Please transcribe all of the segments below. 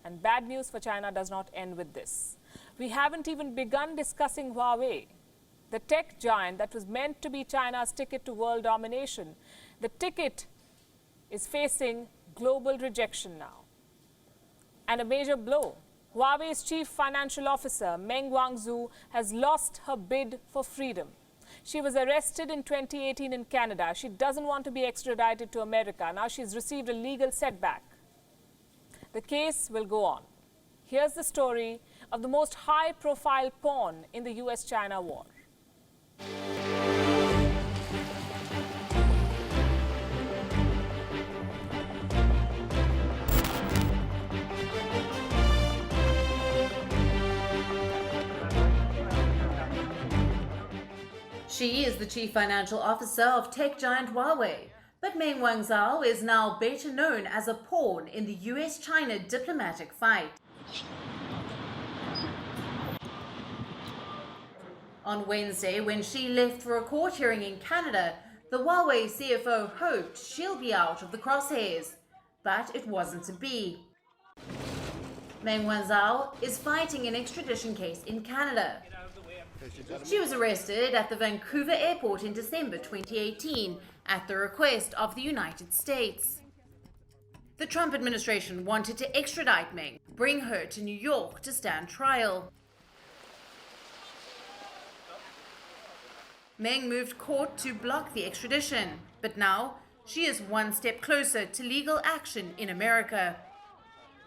And bad news for China does not end with this. We haven't even begun discussing Huawei, the tech giant that was meant to be China's ticket to world domination. The ticket is facing global rejection now. And a major blow. Huawei's chief financial officer, Meng Wanzhou, has lost her bid for freedom. She was arrested in 2018 in Canada. She doesn't want to be extradited to America. Now she's received a legal setback. The case will go on. Here's the story of the most high-profile pawn in the US-China war. She is the chief financial officer of tech giant Huawei, but Meng Wanzhou is now better known as a pawn in the US-China diplomatic fight. On Wednesday, when she left for a court hearing in Canada, the Huawei CFO hoped she'll be out of the crosshairs, but it wasn't to be. Meng Wanzhou is fighting an extradition case in Canada. She was arrested at the Vancouver airport in December 2018 at the request of the United States. The Trump administration wanted to extradite Meng, bring her to New York to stand trial. Meng moved court to block the extradition, but now she is one step closer to legal action in America.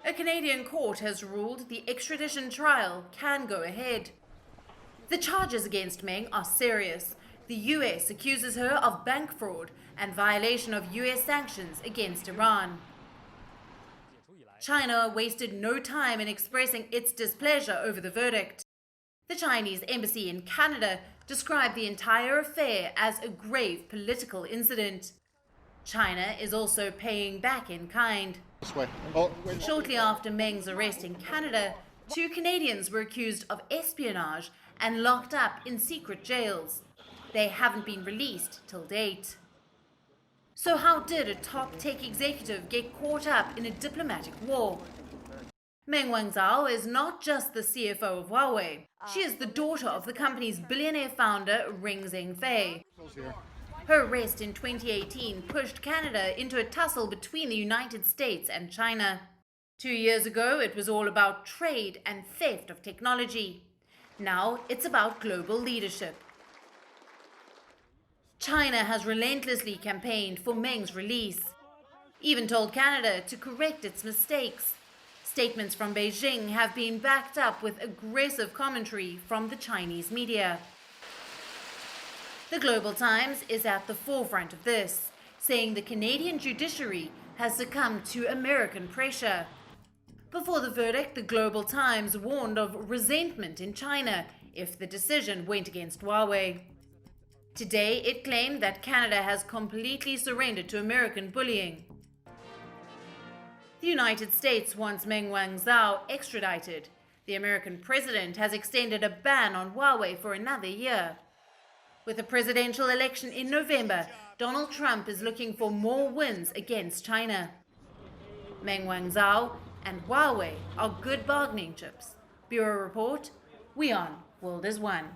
A Canadian court has ruled the extradition trial can go ahead. The charges against Meng are serious. The US accuses her of bank fraud and violation of US sanctions against Iran. China wasted no time in expressing its displeasure over the verdict. The Chinese embassy in Canada described the entire affair as a grave political incident. China is also paying back in kind. Shortly after Meng's arrest in Canada, 2 Canadians were accused of espionage and locked up in secret jails. They haven't been released till date. So how did a top tech executive get caught up in a diplomatic war? Meng Wanzhou is not just the CFO of Huawei. She is the daughter of the company's billionaire founder, Ring Zhengfei. Her arrest in 2018 pushed Canada into a tussle between the United States and China. 2 years ago, it was all about trade and theft of technology. Now it's about global leadership. China has relentlessly campaigned for Meng's release, even told Canada to correct its mistakes. Statements from Beijing have been backed up with aggressive commentary from the Chinese media. The Global Times is at the forefront of this, saying the Canadian judiciary has succumbed to American pressure. Before the verdict, the Global Times warned of resentment in China if the decision went against Huawei. Today, it claimed that Canada has completely surrendered to American bullying. The United States wants Meng Wanzhou extradited. The American president has extended a ban on Huawei for another year. With the presidential election in November, Donald Trump is looking for more wins against China. Meng Wanzhou and Huawei are good bargaining chips. Bureau Report, WION World is One.